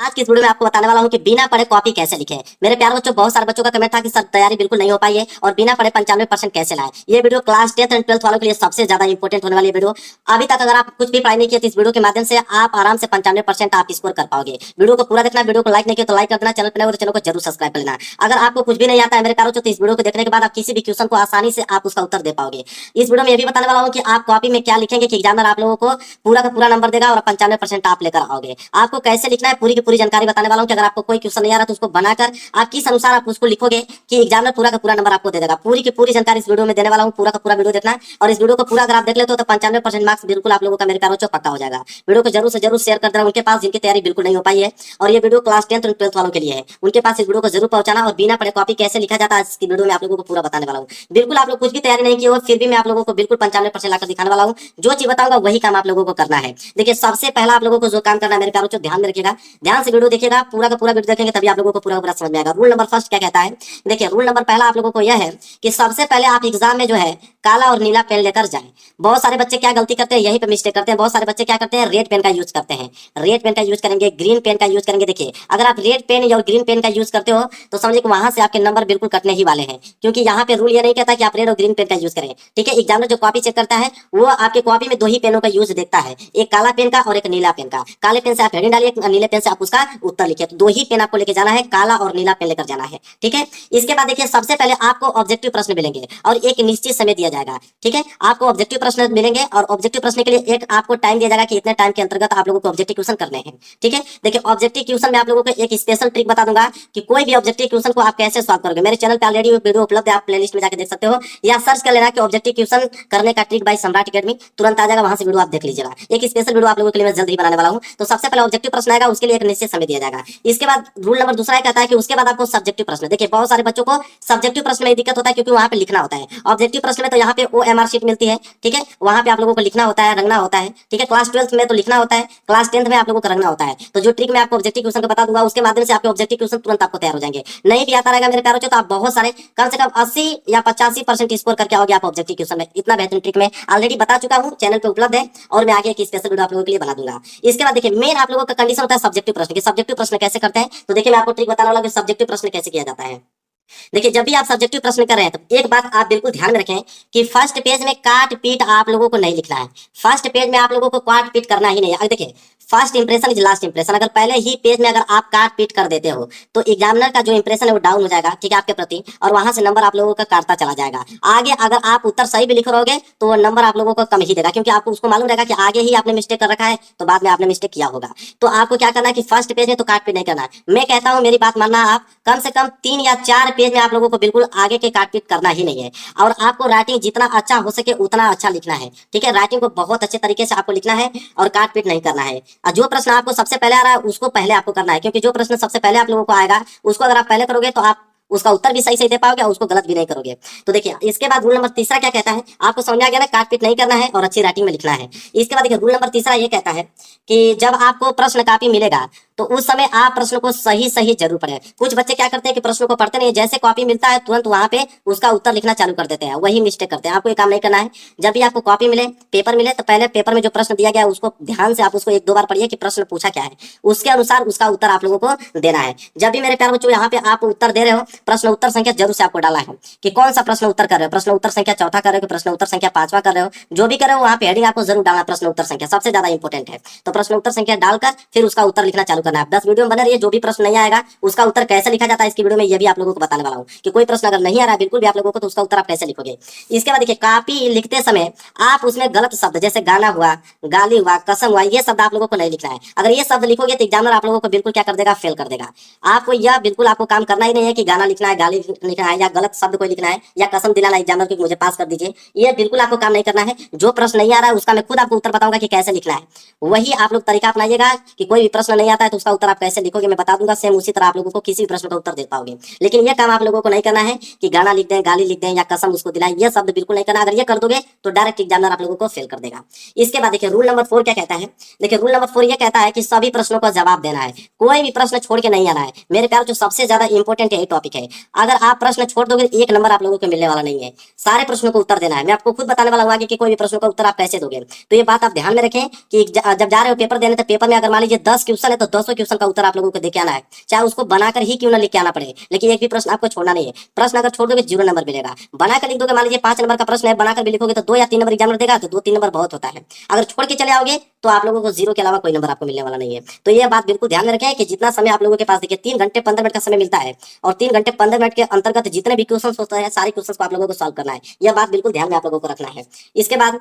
आज की इस वीडियो में आपको बताने वाला हूं कि बिना पढ़े कॉपी कैसे लिखें। मेरे प्यारे बच्चों, बहुत सारे बच्चों का कमेंट था कि सर तैयारी बिल्कुल नहीं हो पाई है और बिना पढ़े 95% कैसे लाए। ये video class 10th and 12th वालों के लिए सबसे ज्यादा इंपॉर्टेंट होने वाली वीडियो। अभी तक अगर आप कुछ भी पढ़ाई नहीं किया तो इस वीडियो के माध्यम से आप आराम से 95% आप स्कोर कर पाओगे। वीडियो को पूरा देखना, वीडियो को लाइक नहीं किया तो लाइक कर देना, चैनल पर नए हो तो चैनल को जरूर सब्सक्राइब कर लेना। अगर आपको कुछ भी नहीं आता है मेरे प्यारे बच्चों, तो इस वीडियो को देखने के बाद आप किसी भी क्वेश्चन को आसानी से आप उसका उत्तर दे पाओगे। इस वीडियो में ये भी बताने वाला हूँ कि आप कॉपी में क्या लिखेंगे कि एग्जामिनर आप लोगों को पूरा का पूरा नंबर देगा और 95% आप लेकर आओगे। आपको कैसे लिखना है पूरी की पूरी जानकारी बताने वाला हूँ कि अगर आपको कोई क्वेश्चन नहीं आ रहा तो उसको बनाकर आप किस अनुसार आप उसको लिखोगे कि एग्जामिनर पूरा का पूरा नंबर आपको दे देगा। पूरी की पूरी जानकारी इस वीडियो में देने वाला हूँ। पूरा का पूरा वीडियो देखना और इस वीडियो को पूरा अगर आप देख लेते हो तो 95% मार्क्स बिल्कुल आप लोगों का मेरे प्यारे बच्चों पक्का हो जाएगा। वीडियो को जरूर से जरूर शेयर कर देना उनके पास जिनकी तैयारी बिल्कुल नहीं हो पाई है। और ये वीडियो क्लास 10th और 12th वालों के लिए है, उनके पास इस वीडियो को जरूर पहुंचाना। और बिना पढ़े कॉपी कैसे लिखा जाता है इसकी वीडियो में आप लोगों को पूरा बताने वाला हूँ। बिल्कुल आप लोग कुछ भी तैयारी नहीं की हो फिर भी मैं आप लोगों को बिल्कुल 95% लाकर दिखाने वाला हूँ। जो चीज बताऊंगा वही काम आप लोगों को करना है। देखिए, सबसे पहला आप लोगों को जो काम करना है मेरे प्यारे बच्चों, ध्यान में रखिएगा, ध्यान से वीडियो देखिएगा, पूरा का पूरा वीडियो देखेंगे तभी आप लोगों को पूरा पूरा समझ में आएगा। रूल नंबर फर्स्ट क्या कहता है, देखिए रूल नंबर पहला आप लोगों को यह है कि सबसे पहले आप एग्जाम में जो है काला और नीला पेन लेकर जाएं। बहुत सारे बच्चे क्या गलती करते हैं, यहीं पे मिस्टेक करते हैं। बहुत सारे बच्चे क्या करते हैं, रेड पेन का यूज करते हैं, रेड पेन का यूज करेंगे, ग्रीन पेन का यूज करेंगे। देखिए, अगर आप रेड पेन या ग्रीन पेन का यूज करते हो तो समझिए कि वहां से आपके नंबर बिल्कुल कटने ही वाले हैं, क्योंकि यहाँ पे रूल ये नहीं कहता कि आप रेड और ग्रीन पेन का यूज करें। ठीक है, एग्जामिनर जो कॉपी चेक करता है वो आपके कॉपी में दो ही पेनों का यूज देखता है, एक काला पेन का और एक नीला पेन का। काले पेन से आप हेडिंग डालिए, नीले पेन से आप उसका उत्तर लिखिए। तो दो ही पेन आपको लेके जाना है, काला और नीला पेन लेकर जाना है। ठीक है, इसके बाद देखिए सबसे पहले आपको ऑब्जेक्टिव प्रश्न मिलेंगे और एक निश्चित समय दिया जाएगा। ठीक है, आपको ऑब्जेक्टिव प्रश्न मिलेंगे और ऑब्जेक्टिव प्रश्न के लिए एक आपको टाइम दिया जाएगा कि इतने टाइम के अंतर्गत आप लोगों को ऑब्जेक्टिव क्वेश्चन करने हैं। ठीक है, देखिए ऑब्जेक्टिव क्वेश्चन में आप लोगों को एक स्पेशल ट्रिक बता दूंगा कि कोई भी ऑब्जेक्टिव क्वेश्चन को आप कैसे सॉल्व करोगे। मेरे चैनल पे ऑलरेडी वीडियो उपलब्ध है, आप प्लेलिस्ट में जाकर देख सकते हो या सर्च कर लेना कि ऑब्जेक्टिव क्वेश्चन करने का ट्रिक बाय सम्राट अकेडमी, तुरंत आ जाएगा, वहां से वीडियो आप देख लीजिएगा। एक स्पेशल वीडियो आप लोगों के लिए मैं जल्द ही बनाने वाला हूं। तो सबसे पहले ऑब्जेक्टिव प्रश्न आएगा, उसके लिए एक निश्चित समय दिया जाएगा। इसके बाद रूल नंबर दूसरा कहता है कि उसके बाद आपको सब्जेक्टिव प्रश्न, देखिए बहुत सारे बच्चों को सब्जेक्टिव प्रश्न में दिक्कत होता है क्योंकि वहां पे लिखना होता है। ऑब्जेक्टिव प्रश्न में तो यहाँ पे OMR शीट मिलती है। ठीक है, वहां पे आप लोगों को लिखना होता है, रंगना होता है। ठीक है, क्लास 12th में तो लिखना होता है, क्लास 10th में आप लोगों को रंगना होता है। तो जो ट्रिक मैं आपको ऑब्जेक्टिव क्वेश्चन का बता दूंगा उसके माध्यम से आपके ऑब्जेक्टिव क्वेश्चन तुरंत आपको तैयार हो जाएंगे। नहीं भी आता रहेगा मेरे प्यारों तो आप बहुत सारे कम से कम 80 या 85% स्कोर करके आओगे आप ऑब्जेक्टिव क्वेश्चन में। इतना बेहतरीन ट्रिक मैं ऑलरेडी बता चुका हूँ, चैनल पे उपलब्ध है और मैं आगे एक स्पेशल वीडियो आप लोगों के लिए बना दूंगा। इसके बाद देखिए मेन आप लोगों का कंडीशन होता है सब्जेक्टिव प्रश्न की। सब्जेक्टिव प्रश्न कैसे करते हैं तो देखिए मैं आपको ट्रिक बताने वाला हूं कि सब्जेक्टिव प्रश्न कैसे किया जाता है। देखिए, जब भी आप सब्जेक्टिव प्रश्न कर रहे हैं तो एक बात आप बिल्कुल ध्यान में रखें कि फर्स्ट पेज में काट पीट आप लोगों को नहीं लिखना है। फर्स्ट पेज में आप लोगों को काट पीट करना ही नहीं है। अगर देखिए first impression is last impression, अगर पहले ही पेज में अगर आप काट पीट कर देते हो तो एग्जामिनर का जो इंप्रेशन है वो डाउन हो जाएगा। ठीक है, आपके प्रति, और वहां से नंबर आप लोगों का काटता चला जाएगा। आगे अगर आप उत्तर सही भी लिख रहोगे तो वो नंबर आप लोगों को कम ही देगा, क्योंकि आपको उसको मालूम रहेगा कि आगे ही आपने मिस्टेक कर रखा है तो बाद में आपने मिस्टेक किया होगा। तो आपको क्या करना है कि फर्स्ट पेज में तो काट पीट नहीं करना है। मैं कहता हूं मेरी बात मानना, आप कम से कम 3 या 4 पेज में आप लोगों को बिल्कुल आगे के काट पीट करना ही नहीं है। और आपको राइटिंग जितना अच्छा हो सके उतना अच्छा लिखना है। ठीक है, राइटिंग को बहुत अच्छे तरीके से आपको लिखना है और काट पीट नहीं करना है। और जो प्रश्न आपको सबसे पहले आ रहा है उसको पहले आपको करना है, क्योंकि जो प्रश्न सबसे पहले आप लोगों को आएगा उसको अगर आप पहले करोगे तो आप उसका उत्तर भी सही सही दे पाओगे और उसको गलत भी नहीं करोगे। तो देखिए इसके बाद रूल नंबर तीसरा क्या कहता है, आपको समझ आ गया ना, काट पीट नहीं करना है और अच्छी राइटिंग में लिखना है। इसके बाद देखिए रूल नंबर तीसरा ये कहता है कि जब आपको प्रश्न कॉपी मिलेगा तो उस समय आप प्रश्न को सही सही जरूर पढ़ें। कुछ बच्चे क्या करते हैं कि प्रश्न को पढ़ते नहीं, जैसे कॉपी मिलता है तुरंत वहां पे उसका उत्तर लिखना चालू कर देते हैं, वही मिस्टेक करते हैं। आपको ये काम नहीं करना है। जब भी आपको कॉपी मिले, पेपर मिले, तो पहले पेपर में जो प्रश्न दिया गया है उसको ध्यान से आप उसको 1-2 बार पढ़िए कि प्रश्न पूछा क्या है, उसके अनुसार उसका उत्तर आप लोगों को देना है। जब भी मेरे प्यारे बच्चों यहाँ पे आप उत्तर दे रहे हो, प्रश्न उत्तर संख्या जरूर से आपको डाला है कि कौन सा प्रश्न उत्तर कर रहे हो, प्रश्न उत्तर संख्या चौथा कर रहे हो, प्रश्न उत्तर संख्या 5वां कर रहे हो, जो भी कर रहे हो वहां पे हेडिंग आपको जरूर डालना प्रश्न उत्तर संख्या, सबसे ज्यादा इंपॉर्टेंट है। तो प्रश्न उत्तर संख्या डालकर फिर उसका उत्तर लिखना चालू करना है। 10 वीडियो में बने रहिए, जो भी प्रश्न नहीं आएगा उसका उत्तर कैसे लिखा जाता है इसकी वीडियो में ये भी आप लोगों को बताने वाला हूँ कि कोई प्रश्न अगर नहीं आ रहा है बिल्कुल भी आप लोगों को तो उसका उत्तर आप कैसे लिखोगे। इसके बाद देखिए कॉपी लिखते समय आप उसमें गलत शब्द जैसे गाना हुआ, गाली हुआ, कसम हुआ, ये शब्द आप लोगों को नहीं लिखना है। अगर ये शब्द लिखोगे तो एग्जामिनर आप लोगों को बिल्कुल क्या कर देगा, फेल कर देगा। आपको यह बिल्कुल आपको काम करना ही नहीं है कि गाना लिखना है, गाली लिखना है या गलत शब्द कोई लिखना है या कसम दिलाना एग्जामिनर को मुझे पास कर दीजिए, ये बिल्कुल आपको काम नहीं करना है। जो प्रश्न नहीं आ रहा है उसका मैं खुद आपको उत्तर बताऊंगा कि कैसे लिखना है, वही आप लोग तरीका अपनाइएगा कि कोई भी प्रश्न नहीं आता है तो उसका उत्तर आप कैसे लिखोगे मैं बता दूंगा, सेम उसी तरह आप लोगों को किसी भी प्रश्न का उत्तर दे पाओगे। लेकिन यह काम आप लोगों को नहीं करना है कि गाना लिख दें, गाली लिख दें या कसम उसको दिलाएं, यह शब्द बिल्कुल नहीं करना। अगर ये कर दोगे तो डायरेक्ट एग्जामिनर आप लोगों को फेल कर देगा। इसके बाद देखिए रूल नंबर 4 क्या कहता है, देखिए रूल नंबर 4 ये कहता है कि सभी प्रश्नों का जवाब देना है, कोई भी प्रश्न छोड़ के नहीं आना है। मेरे प्यार जो सबसे ज्यादा इंपॉर्टेंट है टॉपिक है, अगर आप प्रश्न छोड़ दोगे 1 नंबर आप लोगों को मिलने वाला नहीं है। सारे प्रश्नों को उत्तर देना है। मैं आपको खुद बताने वाला हूं आगे कि कोई भी प्रश्नों का उत्तर आप कैसे दोगे। तो ये बात आप ध्यान में रखें कि जब जा रहे हो पेपर देने तो पेपर में अगर मान लीजिए 10 क्वेश्चन है तो 100 क्वेश्चन का उत्तर आप लोगों को देके आना है, चाहे उसको बनाकर ही क्यों ना लिख के आना पड़े, लेकिन एक भी प्रश्न आपको छोड़ना नहीं है। प्रश्न अगर छोड़ दोगे 0 नंबर मिलेगा। बनाकर लिख दोगे, मान लीजिए 5 नंबर का प्रश्न है, बनाकर भी लिखोगे तो 2 या 3 नंबर एग्जामिनर देगा, तो 2-3 नंबर बहुत होता है। अगर छोड़ के चले आओगे तो आप लोगों को 0 के अलावा कोई नंबर आपको मिलने वाला नहीं है। तो ये बात बिल्कुल ध्यान में रखें कि जितना समय आप लोगों के पास देखिए 3 घंटे 15 मिनट का समय मिलता है, और 3 घंटे 15 मिनट के अंतर्गत जितने भी क्वेश्चन होते हैं सारे क्वेश्चन को आप लोगों को सॉल्व करना है। यह बात बिल्कुल ध्यान में आप लोगों को रखना है। इसके बाद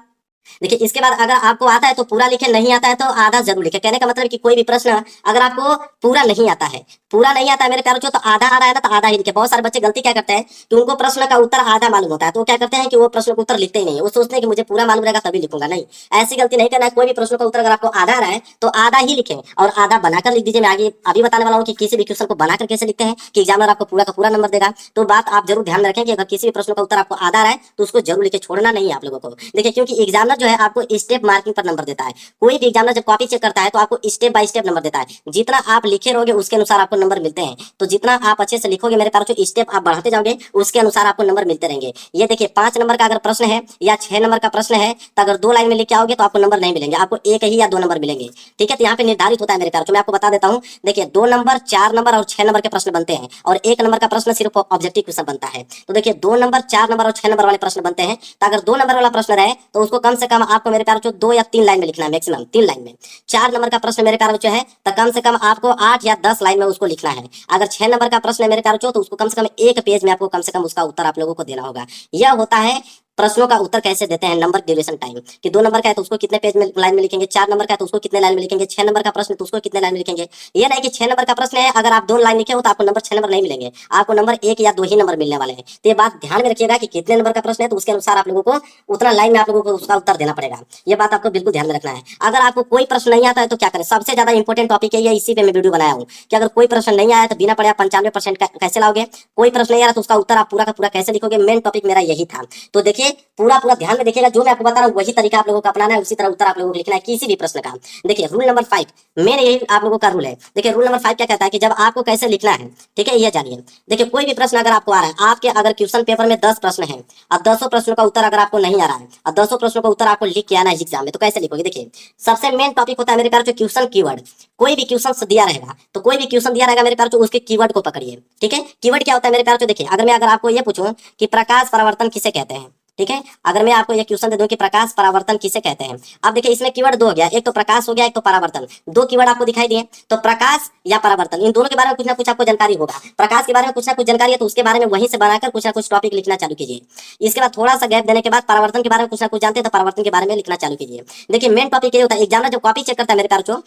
देखिए, इसके बाद अगर आपको आता है तो पूरा लिखे, नहीं आता है तो आधा जरूर लिखे। कहने का मतलब कि कोई भी प्रश्न अगर आपको पूरा नहीं आता है, मेरे प्यारों तो आधा आ रहा है ना, तो आधा ही लिखे। बहुत सारे बच्चे गलती क्या करते हैं कि उनको प्रश्न का उत्तर आधा मालूम होता है, तो वो क्या करते हैं कि वो प्रश्न का उत्तर लिखते ही नहीं है। वो सोचते हैं कि मुझे पूरा मालूम रहेगा तभी लिखूंगा। नहीं, ऐसी गलती नहीं करना है। कोई भी प्रश्न का उत्तर अगर आपको आधा आ रहा है तो आधा ही लिखें और आधा बनाकर लिख दीजिए। मैं आगे अभी बताने वाला हूँ कि किसी भी क्वेश्चन को बनाकर कैसे लिखते हैं कि एग्जामिनर आपको पूरा का पूरा नंबर देगा। तो बात आप जरूर ध्यान रखें कि अगर किसी भी प्रश्न का उत्तर आपको आधा आ रहा है तो उसको जरूर लिखे, छोड़ना नहीं है आप लोगों को। देखिए, क्योंकि एग्जामिनर जो है आपको स्टेप मार्किंग पर नंबर देता है। कोई भी एग्जामिनर जब कॉपी चेक करता है तो आपको स्टेप बाय स्टेप नंबर देता है। जितना आप लिखे रहोगे उसके अनुसार आपको नंबर मिलते हैं। तो जितना आप अच्छे से लिखोगे मेरे प्यारों, जो स्टेप आप बढ़ाते जाओगे उसके अनुसार आपको नंबर मिलते रहेंगे। ये देखिए, 5 नंबर का अगर प्रश्न है या 6 नंबर का प्रश्न है, तो अगर 2 लाइन में लिख के आओगे तो आपको नंबर नहीं मिलेंगे, आपको 1 ही या 2 नंबर मिलेंगे। ठीक है, तो यहाँ पे निर्धारित होता है मेरे प्यारों। मैं आपको बता देता हूँ। देखिए, 2 नंबर, 4 नंबर और 6 नंबर के प्रश्न बनते हैं, और 1 नंबर का प्रश्न सिर्फ ऑब्जेक्टिव क्वेश्चन बनता है। तो देखिए, 2 नंबर, 4 नंबर और 6 नंबर वाले प्रश्न बनते हैं। तो अगर 2 नंबर वाला प्रश्न रहे तो उसको कम से कम आपको मेरे प्यारों 2 या 3 लाइन में लिखना है, मैक्सिमम 3 लाइन में। 4 नंबर का प्रश्न मेरे प्यारों है तो कम से कम आपको 8 या 10 लाइन में उसको लिखना है। अगर 6 नंबर का प्रश्न है मेरे प्यारों तो उसको कम से कम 1 पेज में आपको कम से कम उसका उत्तर आप लोगों को देना होगा। यह होता है प्रश्नों का उत्तर कैसे देते हैं, नंबर ड्यूरेशन टाइम। कि 2 नंबर का है तो उसको कितने पेज में लाइन में लिखेंगे, 4 नंबर का है तो उसको कितने लाइन में लिखेंगे, 6 नंबर का प्रश्न तो उसको कितने लाइन में लिखेंगे। ये नहीं कि 6 नंबर का प्रश्न है अगर आप 2 लाइन लिखे हो तो आपको नंबर 6 नंबर नहीं मिलेंगे, आपको नंबर 1 या 2 ही नंबर मिलने वाले हैं। तो ये बात ध्यान में रखिएगा कि कितने नंबर का प्रश्न है तो उसके अनुसार आप लोगों को उतना लाइन में आप लोगों को उसका उत्तर देना पड़ेगा। ये बात आपको बिल्कुल ध्यान में रखना है। अगर आपको कोई प्रश्न नहीं आता है तो क्या करें, सबसे ज्यादा इंपॉर्टेंट टॉपिक है ये, इसी पे मैं वीडियो बनाया हूँ कि अगर कोई प्रश्न नहीं आया तो बिना पढ़े 95% कैसे लाओगे। कोई प्रश्न नहीं आ रहा तो उसका उत्तर आप पूरा का पूरा कैसे लिखोगे। मेन टॉपिक मेरा यही था। तो देखिए, पूरा ध्यान में देखिएगा, जो मैं आपको बता रहा हूँ वही तरीका आप लोगों को अपनाना है, उसी तरह उत्तर आप लोगों को लिखना है किसी भी प्रश्न का। देखिए, रूल नंबर 5 मेन यही आप लोगों का रूल है। देखिए, रूल नंबर 5 क्या कहता है कि जब आपको कैसे लिखना है, ठीक है, ये जानिए। देखिए, कोई भी प्रश्न अगर आपको आ रहा है, आपके अगर क्वेश्चन पेपर में 10 प्रश्न है और 10 प्रश्नों का उत्तर अगर आपको नहीं आ रहा है और 10 प्रश्नों का उत्तर आपको लिख के आना है एग्जाम में, तो कैसे लिखोगे। देखिए, सबसे मेन टॉपिक होता है मेरे प्यार जो क्वेश्चन कीवर्ड। कोई भी क्वेश्चन दिया रहेगा तो कोई भी क्वेश्चन दिया रहेगा मेरे प्यार, उसके कीवर्ड को पकड़िए। ठीक है, कीवर्ड क्या होता है मेरे प्यार। देखिए, अगर आपको ये पूछूं कि प्रकाश परावर्तन किसे कहते हैं, ठीक है, अगर मैं आपको ये क्वेश्चन दे दूं कि प्रकाश परावर्तन किसे कहते हैं। अब देखिए, इसमें कीवर्ड 2 हो गया, एक तो प्रकाश हो गया, एक तो परावर्तन। 2 कीवर्ड आपको दिखाई दिए, तो प्रकाश या परावर्तन, इन दोनों के बारे में कुछ ना कुछ आपको जानकारी होगा। प्रकाश के बारे में कुछ ना कुछ जानकारी है तो उसके बारे में वहीं से बनाकर कुछ ना कुछ टॉपिक लिखना चालू कीजिए। इसके बाद थोड़ा सा गैप देने के बाद परावर्तन के बारे में कुछ ना कुछ जानते हैं तो परावर्तन के बारे में लिखना चालू कीजिए। देखिए, मेन टॉपिक ये होता है, एग्जामिनर जब कॉपी चेक करता है मेरे प्यारों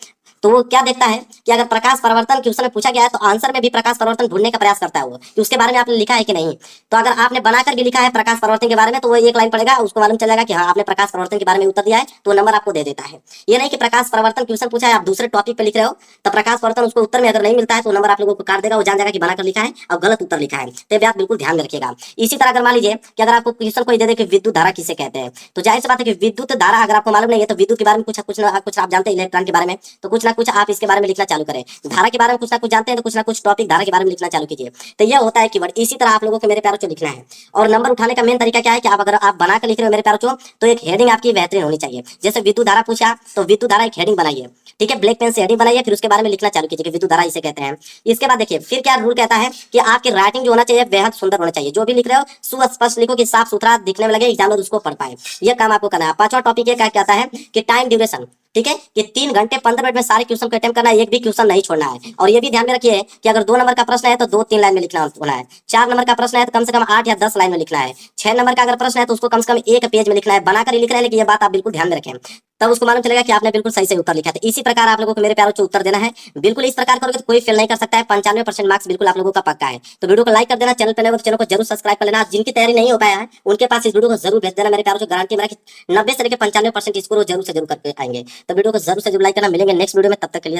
तो वो क्या देखता है कि अगर प्रकाश परावर्तन क्वेश्चन में पूछा गया है तो आंसर में भी प्रकाश परावर्तन ढूंढने का प्रयास करता है वो, कि उसके बारे में आपने लिखा है कि नहीं। तो अगर आपने बनाकर भी लिखा है प्रकाश परावर्तन के बारे में तो वो 1 लाइन पढ़ेगा, उसको मालूम चलेगा कि हाँ आपने प्रकाश परावर्तन के बारे में उत्तर दिया है, तो नंबर आपको दे देता है। ये नहीं कि प्रकाश परावर्तन क्वेश्चन पूछा है आप दूसरे टॉपिक पे लिख रहे हो तो प्रकाश परावर्तन उसको उत्तर में अगर नहीं मिलता है तो नंबर आप लोगों को काट देगा, वो जान जाएगा कि बनाकर लिखा है और गलत उत्तर लिखा है। तो बात बिल्कुल ध्यान में रखिएगा। इसी तरह अगर मान लीजिए कि अगर आपको क्वेश्चन कोई दे दे कि विद्युत धारा किसे कहते हैं, तो जाहिर सी बात है कि विद्युत धारा अगर आपको मालूम नहीं है तो विद्युत के बारे में कुछ आप जानते हैं, इलेक्ट्रॉन के बारे में तो कुछ ना कुछ आप इसके बारे में लिखना चालू करें। धारा के बारे में कुछ ना कुछ जानते हैं तो कुछ ना कुछ टॉपिक धारा के बारे में लिखना चालू कीजिए। तो यह होता है कीवर्ड। इसी तरह आप लोगों को मेरे प्यारों को लिखना है। और नंबर उठाने का मेन तरीका क्या है कि आप अगर आप बनाकर लिख रहे हो मेरे प्यारों तो एक हेडिंग आपकी बेहतरीन होनी चाहिए। जैसे विद्युत धारा पूछा तो विद्युत धारा एक हेडिंग बनाइए, ठीक है, ब्लैक पेन से हेडिंग बनाइए, फिर उसके बारे में लिखना चालू कीजिए कि विद्युत धारा इसे कहते हैं। इसके बाद देखिए, फिर क्या रूल कहता है कि आपकी राइटिंग जो होना चाहिए बेहद सुंदर होना चाहिए। जो भी लिख रहे हो सुस्पष्ट लिखो कि साफ सुथरा दिखने में लगे, एग्जामिनर उसको पढ़ पाए। यह काम आपको करना है। 5वां टॉपिक ये क्या कहता है कि टाइम ड्यूरेशन, ठीक है, कि 3 घंटे 15 मिनट में सारे क्वेश्चन को अटेम्प्ट करना है, एक भी क्वेश्चन नहीं छोड़ना है। और ये भी ध्यान में रखिए कि अगर 2 नंबर का प्रश्न है तो 2-3 लाइन में लिखना होना है। 4 नंबर का प्रश्न है तो कम से कम 8 या 10 लाइन में लिखना है। 6 नंबर का अगर प्रश्न है तो उसको कम से कम 1 पेज में लिखना है, बनाकर ही लिखना है, लेकिन ये बात आप बिल्कुल ध्यान में रखें, तब उसको मालूम चलेगा कि आपने बिल्कुल सही से उत्तर लिखा था। इसी प्रकार आप लोगों को मेरे प्यारों को उत्तर देना है। बिल्कुल इस प्रकार करोगे तो कोई फेल नहीं कर सकता है। 95% मार्क्स बिल्कुल आप लोगों का पक्का है। तो वीडियो को लाइक कर देना, चैनल पर नए हो तो चैनल को जरूर सब्सक्राइब कर लेना। जिनकी तैयारी नहीं हो पाया है उनके पास इस वीडियो को जरूर भेज देना मेरे प्यारों को। गारंटी मेरा कि 90 से लेकर 95% स्कोर जरूर से जरूर करके आएंगे। तो वीडियो को जरूर से जरूर लाइक करना। मिलेंगे नेक्स्ट वीडियो में, तब तक के लिए